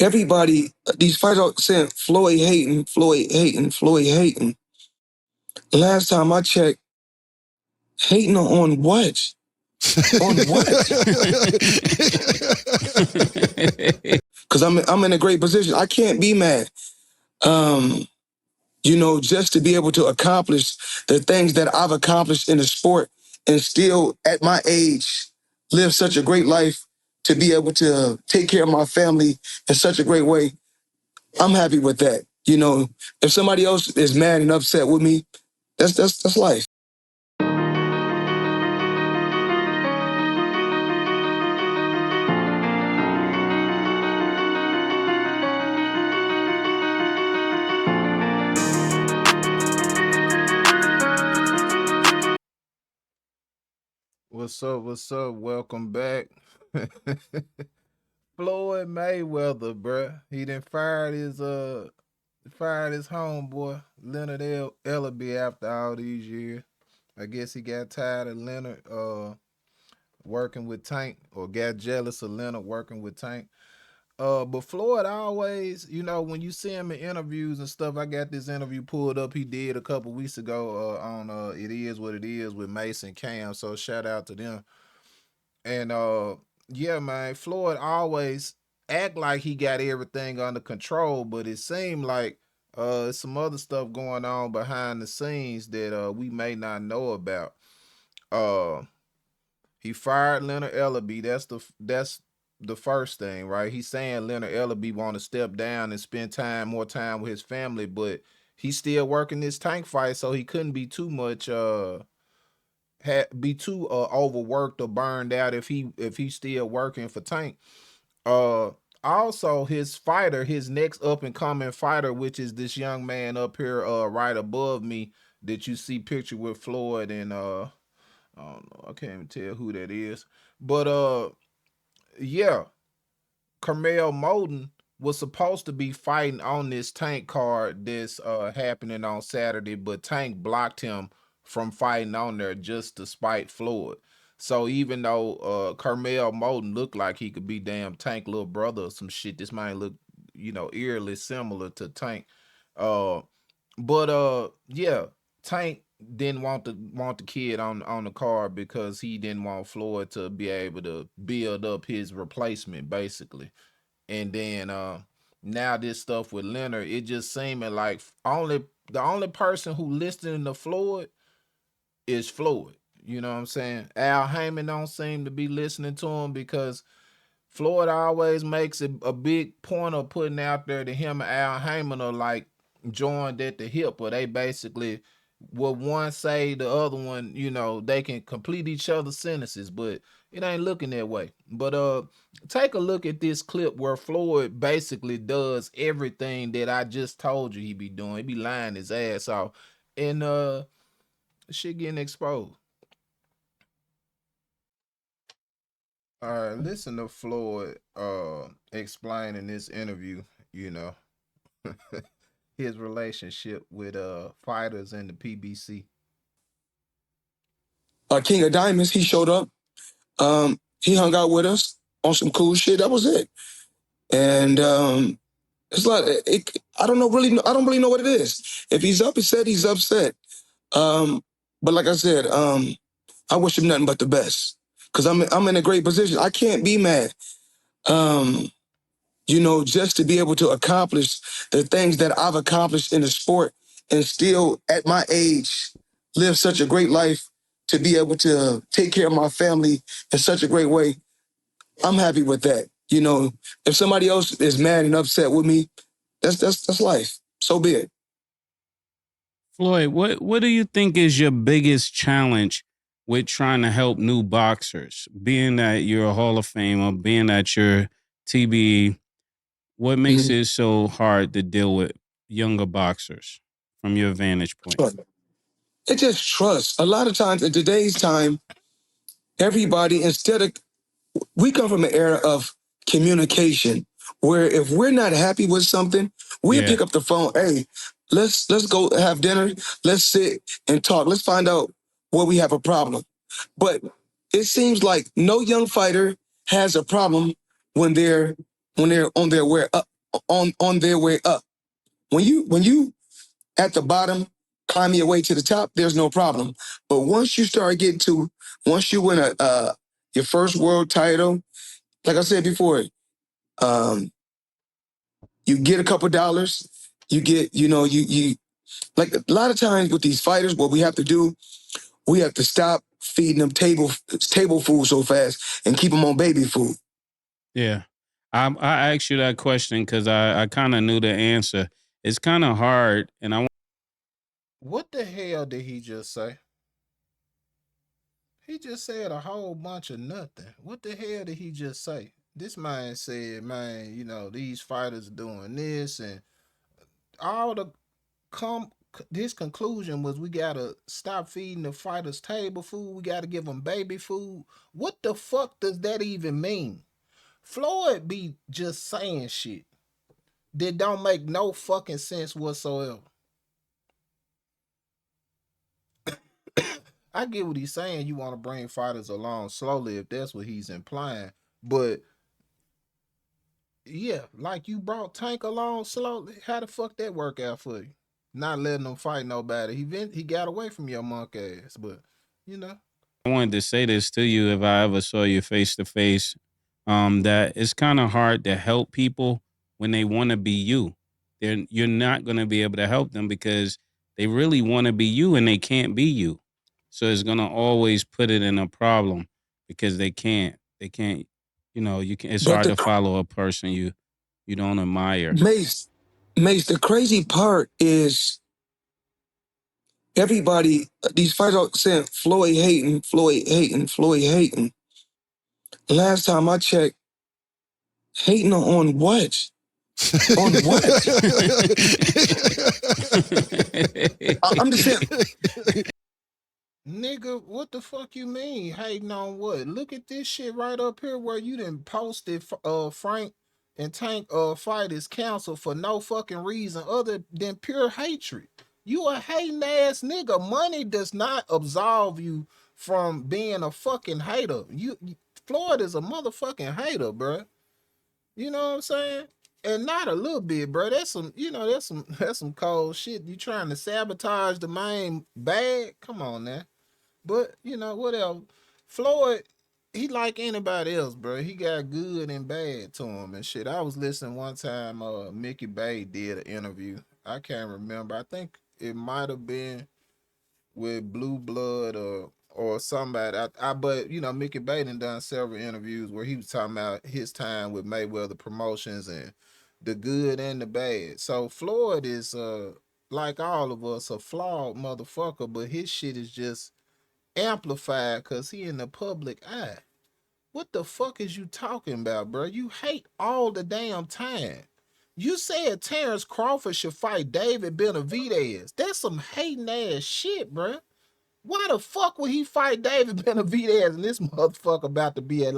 Everybody, these fighters are saying Floyd hating, Floyd hating, Floyd hating. Last time I checked, hating on what? On what? Because I'm in a great position. I can't be mad. Just to be able to accomplish the things that I've accomplished in the sport and still at my age live such a great life to be able to take care of my family in such a great way. I'm happy with that. If somebody else is mad and upset with me, that's life. What's up? What's up? Welcome back. Floyd Mayweather, bruh. He done fired his homeboy, Leonard Ellerbe, after all these years. I guess he got tired of Leonard working with Tank, or got jealous of Leonard working with Tank. But Floyd always, when you see him in interviews and stuff, I got this interview pulled up he did a couple weeks ago on It Is What It Is with Mason Cam. So shout out to them. And yeah, man, Floyd always act like he got everything under control, but it seemed like some other stuff going on behind the scenes that we may not know about. Uh he fired Leonard Ellerbe. That's the first thing, right? He's saying Leonard Ellerbe want to step down and spend more time with his family, but he's still working this Tank fight, so he couldn't be too much be too overworked or burned out if he's still working for Tank. Uh Also his next up and coming fighter, which is this young man up here right above me that you see picture with Floyd, and I don't know, I can't even tell who that is. But yeah, Carmel Moden was supposed to be fighting on this Tank card that's happening on Saturday, but Tank blocked him from fighting on there just to spite Floyd. So even though Carmel Moden looked like he could be damn Tank little brother or some shit, this might look, eerily similar to Tank. Uh but yeah, Tank didn't want the kid on the card because he didn't want Floyd to be able to build up his replacement, basically. And then now this stuff with Leonard, it just seeming like the only person who listening to Floyd is Floyd. You know what I'm saying? Al Heyman don't seem to be listening to him because Floyd always makes a big point of putting out there that him and Al Heyman are like joined at the hip, or they basically what one say, the other one, they can complete each other's sentences, but it ain't looking that way. But take a look at this clip where Floyd basically does everything that I just told you he be doing. He be lying his ass off. And shit getting exposed. All right, listen to Floyd explain in this interview, you know, his relationship with fighters in the PBC. King of Diamonds, he showed up. He hung out with us on some cool shit. That was it. And it's like I don't know really. I don't really know what it is. If he's upset, he's upset. But like I said, I wish him nothing but the best because I'm in a great position. I can't be mad. Um, just to be able to accomplish the things that I've accomplished in the sport and still at my age live such a great life to be able to take care of my family in such a great way. I'm happy with that. If somebody else is mad and upset with me, that's life. So be it. Floyd, what do you think is your biggest challenge with trying to help new boxers? Being that you're a Hall of Famer, being that you're TBE, what makes Mhm. it so hard to deal with younger boxers from your vantage point? Trust. It just trust. A lot of times in today's time, everybody, we come from an era of communication where if we're not happy with something, we Yeah. pick up the phone. Hey, let's go have dinner. Let's sit and talk. Let's find out where we have a problem. But it seems like no young fighter has a problem when they're on their on their way up. When you at the bottom, climb your way to the top, there's no problem. But once you win your first world title, like I said before, um, you get a couple dollars, you get, you like a lot of times with these fighters, what we have to do, we have to stop feeding them table food so fast and keep them on baby food. Yeah. I asked you that question because I kind of knew the answer. It's kind of hard, and I What the hell did he just say? He just said a whole bunch of nothing. What the hell did he just say? This man said, man, these fighters doing this and all the his conclusion was we gotta stop feeding the fighters table food. We gotta give them baby food. What the fuck does that even mean? Floyd be just saying shit that don't make no fucking sense whatsoever. I get what he's saying. You want to bring fighters along slowly if that's what he's implying. But yeah, like you brought Tank along slowly. How the fuck that work out for you? Not letting him fight nobody. He got away from your monk ass, but you know. wanted to say this to you if I ever saw you face to face. That it's kind of hard to help people when they want to be you. You're not going to be able to help them because they really want to be you and they can't be you. So it's going to always put it in a problem because they can't. They can't. You can. It's But hard the to follow a person you don't admire. Mace, the crazy part is everybody, these fighters are saying Floyd hating, Floyd hating, Floyd hating. Last time I checked, hating on what? On what? I'm just saying. Nigga, what the fuck you mean? Hating on what? Look at this shit right up here where you done posted Frank and Tank fighters counsel for no fucking reason other than pure hatred. You a hating ass nigga. Money does not absolve you from being a fucking hater. Floyd is a motherfucking hater, bruh. You know what I'm saying? And not a little bit, bro. That's some, that's some cold shit. You trying to sabotage the main bag? Come on now. But whatever. Floyd, he like anybody else, bro. He got good and bad to him and shit. I was listening one time. Mickey Bay did an interview. I can't remember. I think it might have been with Blue Blood or somebody. But Mickey Bay done several interviews where he was talking about his time with Mayweather Promotions and the good and the bad. So Floyd is like all of us, a flawed motherfucker, but his shit is just amplified because he in the public eye. What the fuck is you talking about, bro? You hate all the damn time. You said Terrence Crawford should fight David Benavidez. That's some hating ass shit, bro. Why the fuck would he fight David Benavidez and this motherfucker about to be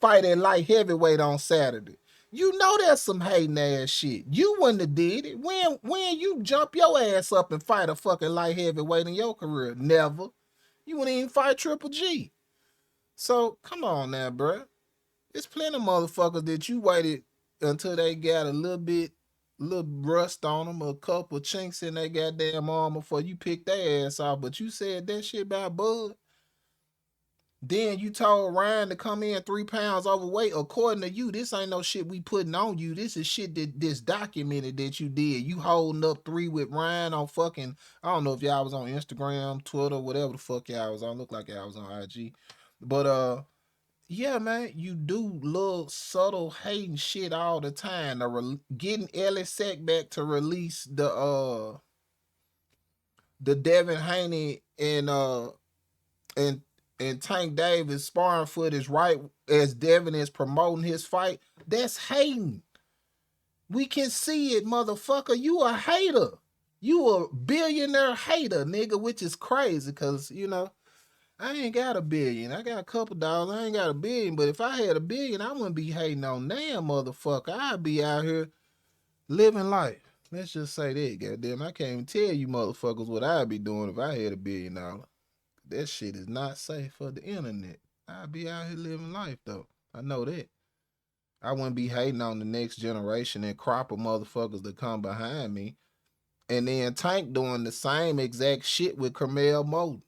fight at light heavyweight on Saturday? You know that's some hating ass shit. You wouldn't have did it. When you jump your ass up and fight a fucking light heavyweight in your career? Never. You wouldn't even fight Triple G. So come on now, bro. There's plenty of motherfuckers that you waited until they got a little rust on them, a couple chinks in their goddamn armor before you pick their ass off. But you said that shit about Bud. Then you told Ryan to come in 3 pounds overweight. According to you, this ain't no shit we putting on you. This is shit this documented that you did. You holding up 3 with Ryan on fucking, I don't know if y'all was on Instagram, Twitter, whatever the fuck y'all was on. Look like y'all was on IG. But yeah, man, you do little subtle hating shit all the time. Getting Ellie Sack back to release the Devin Haney and Tank Davis sparring footage right as Devin is promoting his fight. That's hating. We can see it, motherfucker. You a hater. You a billionaire hater, nigga, which is crazy because I ain't got a billion. I got a couple dollars. I ain't got a billion. But if I had a billion, I wouldn't be hating on damn motherfucker. I'd be out here living life. Let's just say that, goddamn. I can't even tell you motherfuckers what I'd be doing if I had $1 billion. That shit is not safe for the internet. I'd be out here living life though. I know that. I wouldn't be hating on the next generation and crop of motherfuckers that come behind me. And then Tank doing the same exact shit with Carmel Moulton.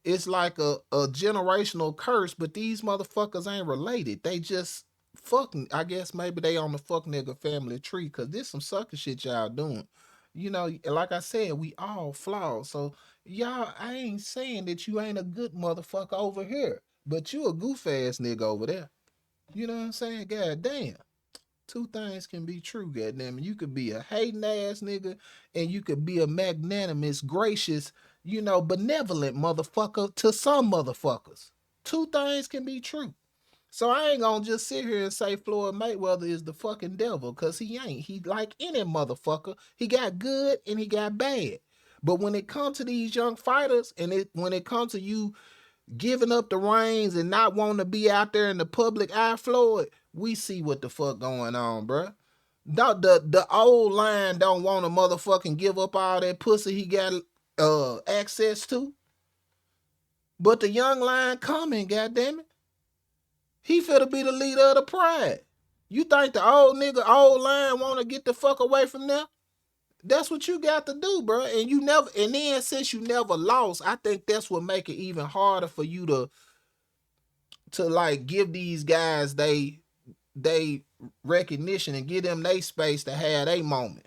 It's like a generational curse, but these motherfuckers ain't related. They just fucking, I guess maybe they on the fuck nigga family tree, cause this some sucker shit y'all doing. You know, like I said, we all flawed. So y'all, I ain't saying that you ain't a good motherfucker over here, but you a goof ass nigga over there. You know what I'm saying? God damn. Two things can be true, goddamn. You could be a hating ass nigga, and you could be a magnanimous, gracious, benevolent motherfucker to some motherfuckers. Two things can be true. So I ain't gonna just sit here and say Floyd Mayweather is the fucking devil, cause he ain't. He like any motherfucker. He got good and he got bad. But when it comes to these young fighters, and when it comes to you giving up the reins and not wanting to be out there in the public eye, Floyd, we see what the fuck going on, bruh. The old line don't want to motherfucking give up all that pussy he got access to. But the young line coming, goddammit. He finna be the leader of the pride. You think the old line want to get the fuck away from there? That's what you got to do, bro. And then since you never lost, I think that's what make it even harder for you to like give these guys they recognition and give them they space to have a moment,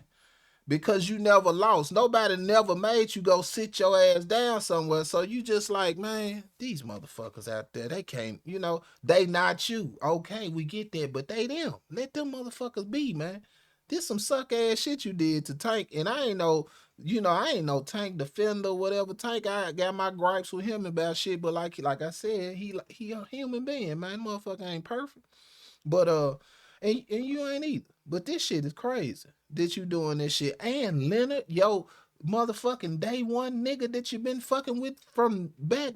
because you never lost. Nobody never made you go sit your ass down somewhere. So you just like, man, these motherfuckers out there, they can't, they not you. Okay, we get that, but they them. Let them motherfuckers be, man. This some suck ass shit you did to Tank, and I ain't no Tank defender, whatever. Tank, I got my gripes with him about shit, but like I said, he a human being, man. Motherfucker ain't perfect. But and you ain't either. But this shit is crazy that you doing this shit. And Leonard, yo, motherfucking day one nigga that you been fucking with from back,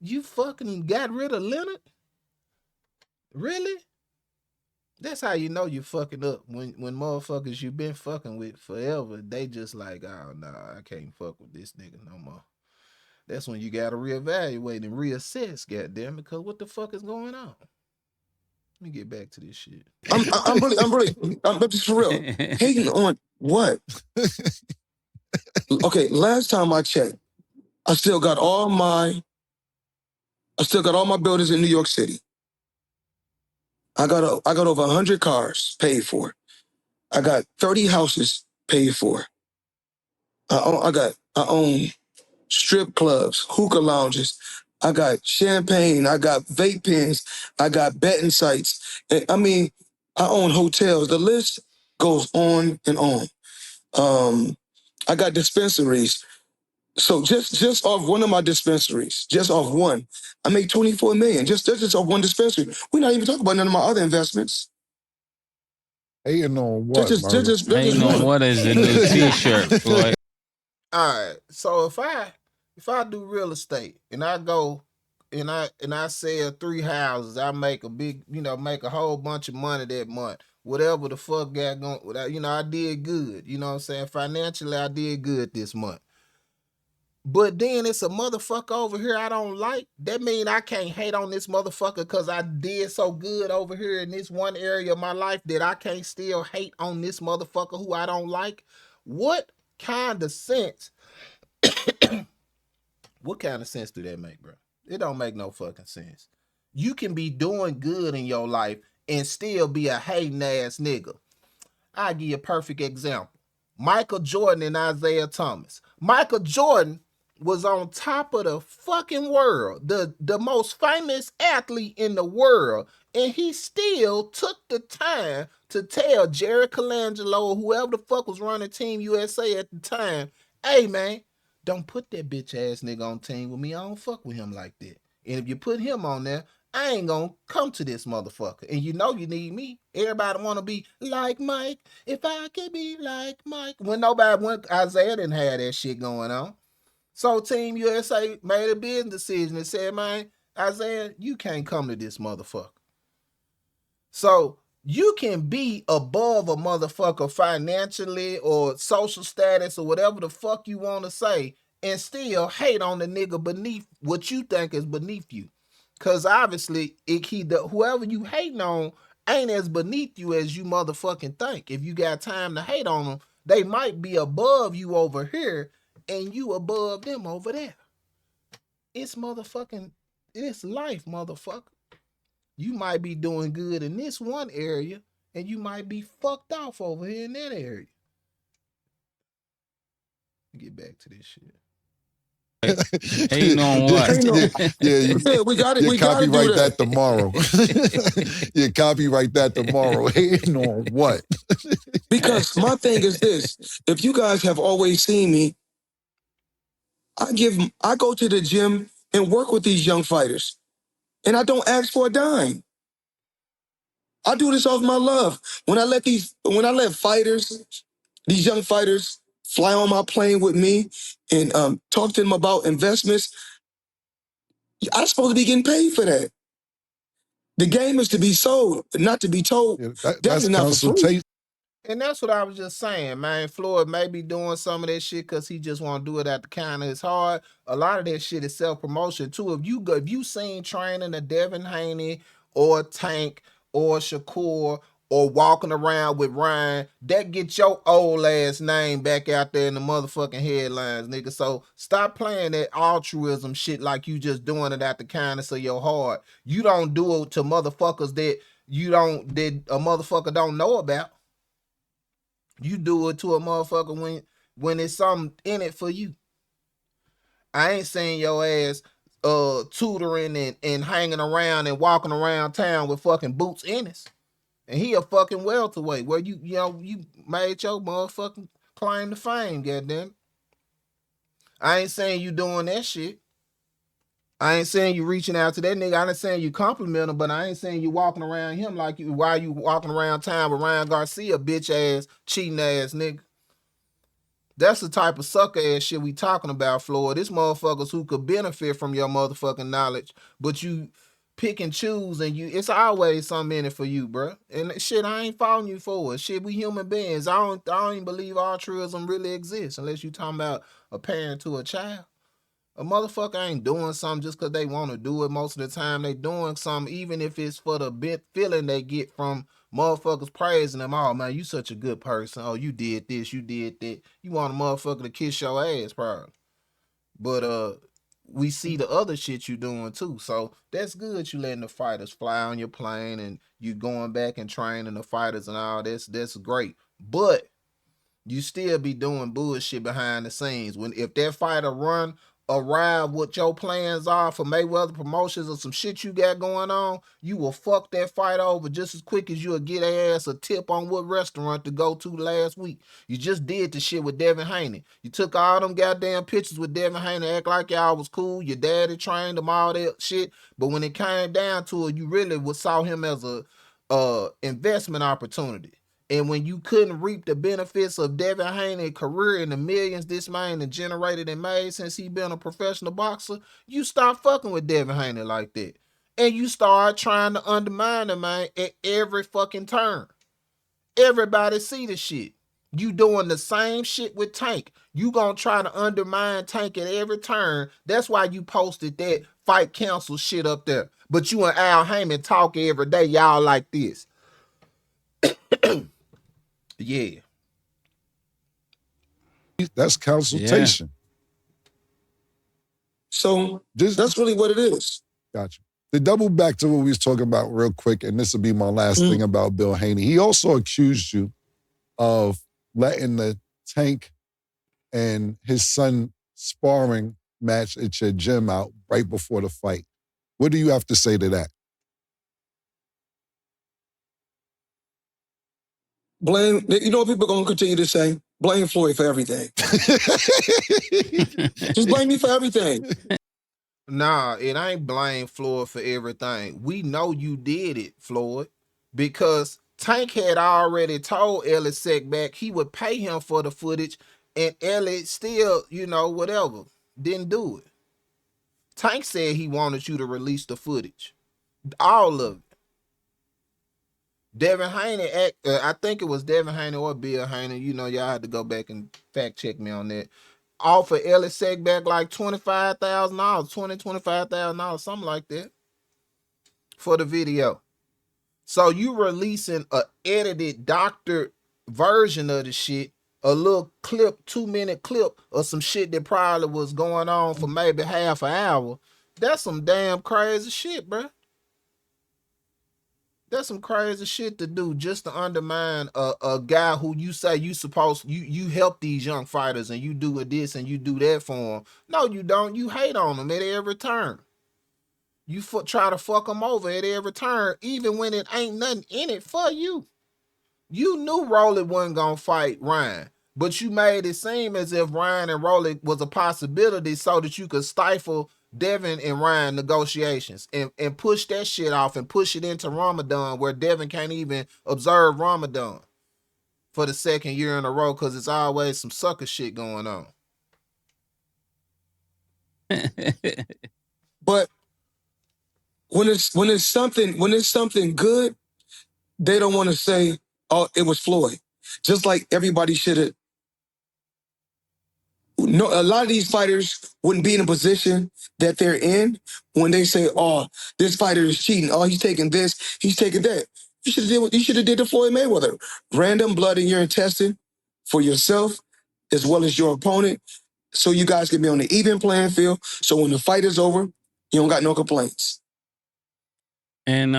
you fucking got rid of Leonard? Really? That's how you know you fucking up. When motherfuckers you been fucking with forever, they just like, oh no, I can't fuck with this nigga no more. That's when you gotta reevaluate and reassess, goddamn it, because what the fuck is going on? Let me get back to this shit. I'm just for real. Hating on what? Okay, last time I checked, I still got all my buildings in New York City. I got over 100 cars paid for. I got 30 houses paid for. I own strip clubs, hookah lounges. I got champagne. I got vape pens. I got betting sites. I mean, I own hotels. The list goes on and on. I got dispensaries. So just off one of my dispensaries, just off one, I made 24 million. Just off one dispensary. We're not even talking about none of my other investments. Hating on what, Just murder? Hating on what is the new T-shirt, Floyd? All right. So if I do real estate and I go and I sell 3 houses, I make a big, make a whole bunch of money that month. Whatever the fuck got going, I did good. You know what I'm saying? Financially, I did good this month. But then it's a motherfucker over here I don't like. That mean I can't hate on this motherfucker because I did so good over here in this one area of my life that I can't still hate on this motherfucker who I don't like. What kind of sense? What kind of sense do that make, bro? It don't make no fucking sense. You can be doing good in your life and still be a hating ass nigga. I'll give you a perfect example. Michael Jordan and Isaiah Thomas. Michael Jordan was on top of the fucking world, the most famous athlete in the world, and he still took the time to tell Jerry Colangelo or whoever the fuck was running Team USA at the time, hey man, don't put that bitch ass nigga on team with me. I don't fuck with him like that. And if you put him on there, I ain't gonna come to this motherfucker. And you know you need me. Everybody wanna be like Mike. If I could be like Mike. When Isaiah didn't have that shit going on. So Team USA made a business decision and said, man, Isaiah, you can't come to this motherfucker. So you can be above a motherfucker financially or social status or whatever the fuck you want to say and still hate on the nigga beneath what you think is beneath you. Cause obviously whoever you hating on ain't as beneath you as you motherfucking think. If you got time to hate on them, they might be above you over here and you above them over there. It's motherfucking, it's life, motherfucker. You might be doing good in this one area and you might be fucked off over here in that area. Get back to this shit. Hating on what? Yeah, we got it. You We got to do copyright that. that tomorrow. You copyright that tomorrow. Hating on what? Because my thing is this: if you guys have always seen me, I go to the gym and work with these young fighters, and I don't ask for a dime. I do this off my love. When I let fighters, these young fighters, fly on my plane with me and talk to them about investments, I'm supposed to be getting paid for that. The game is to be sold, not to be told. Yeah, that's Definitely not for free. consultation. And that's what I was just saying, man. Floyd may be doing some of that shit because he just want to do it at the counter. It's hard. A lot of that shit is self-promotion too. If you seen training a Devin Haney or Tank or Shakur or walking around with Ryan, that get your old ass name back out there in the motherfucking headlines, nigga. So stop playing that altruism shit like you just doing it at the counter so you're hard. You don't do it to motherfuckers that a motherfucker don't know about. You do it to a motherfucker when it's something in it for you. I ain't seen your ass tutoring and hanging around and walking around town with fucking boots in it. And he a fucking welterweight where you made your motherfucking claim to fame, goddamn. I ain't saying you doing that shit. I ain't saying you reaching out to that nigga. I ain't saying you compliment him, but I ain't saying you walking around him like you while you walking around town with Ryan Garcia, bitch ass, cheating ass nigga. That's the type of sucker ass shit we talking about, Floyd. This motherfuckers who could benefit from your motherfucking knowledge, but you pick and choose and it's always something in it for you, bro. And shit, I ain't faulting you for it. Shit, we human beings. I don't even believe altruism really exists unless you talking about a parent to a child. A motherfucker ain't doing something just because they want to do it. Most of the time they doing something, even if it's for the bit feeling they get from motherfuckers praising them. Oh, man, you such a good person. Oh, you did this, you did that. You want a motherfucker to kiss your ass, probably. But we see the other shit you doing too. So that's good you letting the fighters fly on your plane and you going back and training the fighters and all this. That's great. But you still be doing bullshit behind the scenes. If that fighter arrive what your plans are for Mayweather Promotions or some shit you got going on, you will fuck that fight over just as quick as you'll get their ass a tip on what restaurant to go to last week. You just did the shit with Devin Haney. You took all them goddamn pictures with Devin Haney, act like y'all was cool. Your daddy trained him, all that shit. But when it came down to it, you really saw him as a investment opportunity. And when you couldn't reap the benefits of Devin Haney's career and the millions this man has generated and made since he been a professional boxer, you stop fucking with Devin Haney like that. And you start trying to undermine the man at every fucking turn. Everybody see the shit. You doing the same shit with Tank. You gonna try to undermine Tank at every turn. That's why you posted that fight council shit up there. But you and Al Heyman talk every day, y'all like this. Yeah. That's consultation. So that's really what it is. Gotcha. To double back to what we was talking about real quick, and this will be my last thing about Bill Haney. He also accused you of letting the Tank and his son sparring match at your gym out right before the fight. What do you have to say to that? Blame, you know what people are going to continue to say? Blame Floyd for everything. Just blame me for everything. Nah, it ain't blame Floyd for everything. We know you did it, Floyd, because Tank had already told Ellie Setback he would pay him for the footage, and Ellie still, whatever, didn't do it. Tank said he wanted you to release the footage. All of it. Devin Haney, I think it was Devin Haney or Bill Haney. Y'all had to go back and fact check me on that. Offer Ellie Setback like $25,000, $25,000, something like that, for the video. So you releasing a edited, doctored version of the shit, a little clip, 2-minute clip of some shit that probably was going on for maybe half an hour. That's some damn crazy shit, bro. That's some crazy shit to do just to undermine a guy who you say you help these young fighters and you do this and you do that for them. No, you don't. You hate on them at every turn. You try to fuck them over at every turn, even when it ain't nothing in it for you. You knew Rolly wasn't gonna fight Ryan, but you made it seem as if Ryan and Rolly was a possibility so that you could stifle Devin and Ryan negotiations and push that shit off and push it into Ramadan where Devin can't even observe Ramadan for the second year in a row because it's always some sucker shit going on. But when it's something good, they don't want to say, "Oh, it was Floyd." Just like everybody should have. No, a lot of these fighters wouldn't be in a position that they're in when they say, "Oh, this fighter is cheating. Oh, he's taking this, he's taking that." You should have did to Floyd Mayweather. Random blood in your intestine for yourself as well as your opponent, so you guys can be on the even playing field. So when the fight is over, you don't got no complaints. And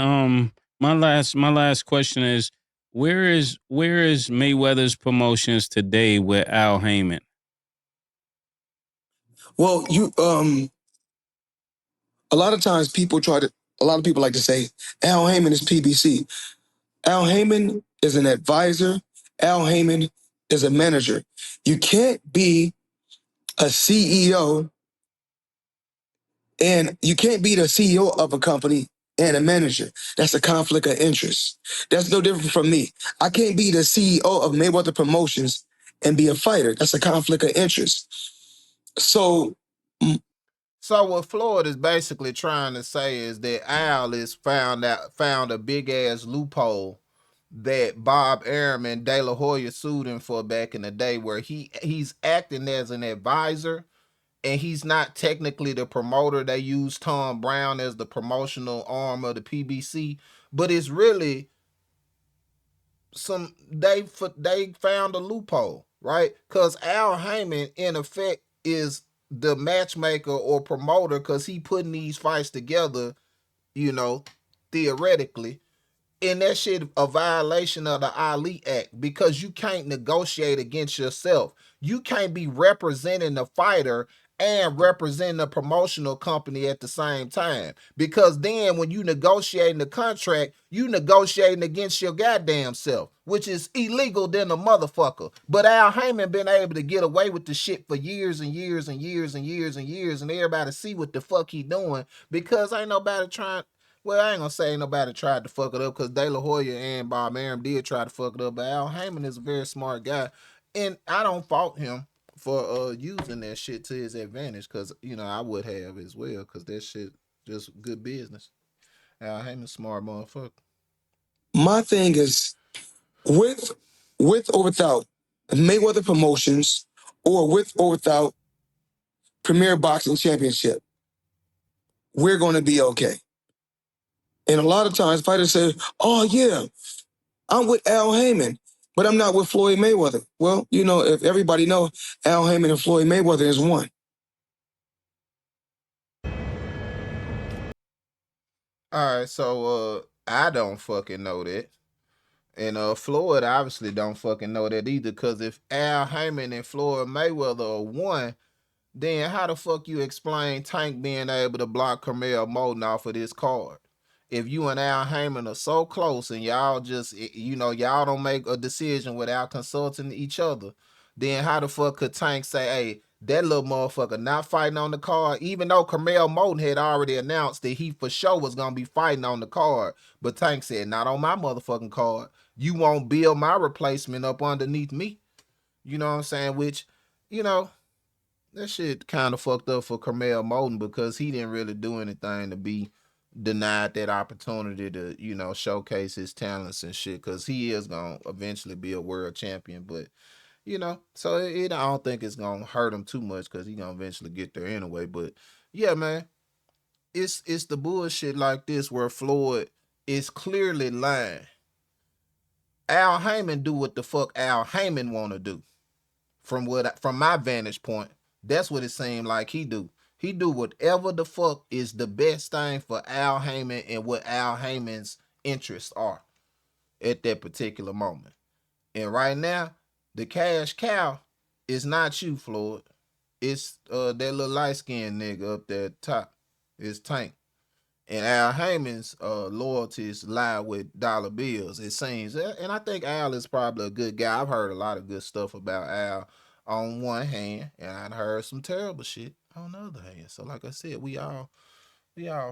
my last question is, where is Mayweather's promotions today with Al Heyman? Well, a lot of times a lot of people like to say Al Heyman is PBC. Al Heyman is an advisor. Al Heyman is a manager. You can't be a CEO and you can't be the CEO of a company and a manager. That's a conflict of interest. That's no different from me. I can't be the CEO of Mayweather Promotions and be a fighter. That's a conflict of interest. So what Floyd is basically trying to say is that Al is found a big ass loophole that Bob Arum and De La Hoya sued him for back in the day, where he's acting as an advisor and he's not technically the promoter. They use Tom Brown as the promotional arm of the PBC, but it's really they found a loophole, right? Because Al Heyman in effect is the matchmaker or promoter because he putting these fights together, you know, theoretically. And that shit a violation of the Ali Act because you can't negotiate against yourself. You can't be representing the fighter and representing a promotional company at the same time. Because then when you negotiating the contract, you negotiating against your goddamn self, which is illegal than a motherfucker. But Al Heyman been able to get away with the shit for years and years and years and years and years, and everybody see what the fuck he doing because ain't nobody trying. Well, I ain't gonna say nobody tried to fuck it up because De La Hoya and Bob Arum did try to fuck it up, but Al Heyman is a very smart guy, and I don't fault him for using that shit to his advantage because I would have as well because that shit just good business. Al Heyman smart motherfucker. my thing is with or without Mayweather Promotions or with or without Premier Boxing Championship, we're going to be okay. And a lot of times fighters say, "Oh yeah, I'm with Al Heyman, but I'm not with Floyd Mayweather." Well, if everybody know, Al Heyman and Floyd Mayweather is one. All right, so I don't fucking know that. And Floyd obviously don't fucking know that either, because if Al Heyman and Floyd Mayweather are one, then how the fuck you explain Tank being able to block Carmel Moten off of this card? If you and Al Heyman are so close and y'all just, y'all don't make a decision without consulting each other, then how the fuck could Tank say, hey, that little motherfucker not fighting on the card, even though Carmel Moten had already announced that he for sure was going to be fighting on the card. But Tank said, not on my motherfucking card. You won't build my replacement up underneath me. You know what I'm saying? Which, that shit kind of fucked up for Carmel Moten because he didn't really do anything to be denied that opportunity to, showcase his talents and shit because he is going to eventually be a world champion. But, so I don't think it's going to hurt him too much because he's going to eventually get there anyway. But, yeah, man, it's the bullshit like this where Floyd is clearly lying. Al Heyman do what the fuck Al Heyman want to do. From my vantage point, that's what it seemed like he do. He do whatever the fuck is the best thing for Al Heyman and what Al Heyman's interests are at that particular moment. And right now, the cash cow is not you, Floyd. It's that little light-skinned nigga up there at the top. It's Tank. And Al Heyman's loyalties lie with dollar bills, it seems. And I think Al is probably a good guy. I've heard a lot of good stuff about Al on one hand, and I've heard some terrible shit on the other hand. So like I said, we all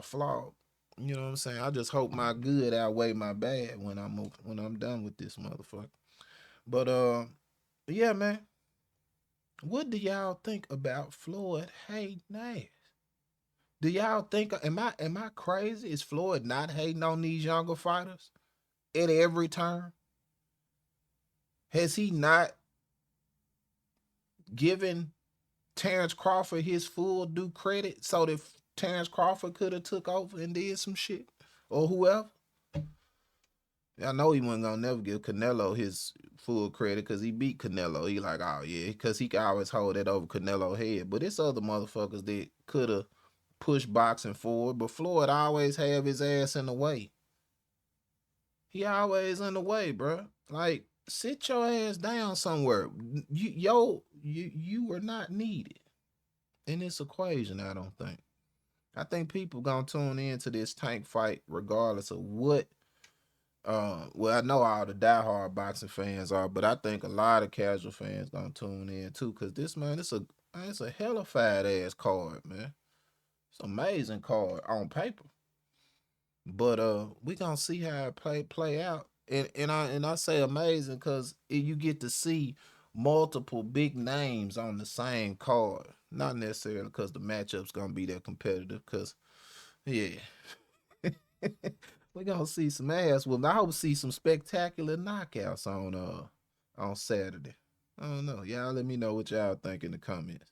flawed. You know what I'm saying? I just hope my good outweigh my bad when I'm done with this motherfucker. But yeah, man. What do y'all think about Floyd hating ass? Do y'all think am I crazy? Is Floyd not hating on these younger fighters at every turn? Has he not given Terrence Crawford his full due credit so that Terrence Crawford could have took over and did some shit? Or whoever? I know he wasn't gonna never give Canelo his full credit because he beat Canelo. He like, oh yeah, because he can always hold that over Canelo's head. But it's other motherfuckers that could have pushed boxing forward, but Floyd always have his ass in the way. He always in the way, bro. Like, sit your ass down somewhere. You were not needed in this equation, I don't think. I think people gonna tune into this Tank fight regardless of what. Well, I know all the diehard boxing fans are, but I think a lot of casual fans gonna tune in too, cause this man, it's a hella fat ass card, man. It's an amazing card on paper. But we gonna see how it play out. And I say amazing because you get to see multiple big names on the same card. Not necessarily because the matchup's gonna be that competitive, because yeah. We gonna see some ass whooping. I hope to see some spectacular knockouts on Saturday. I don't know. Y'all let me know what y'all think in the comments.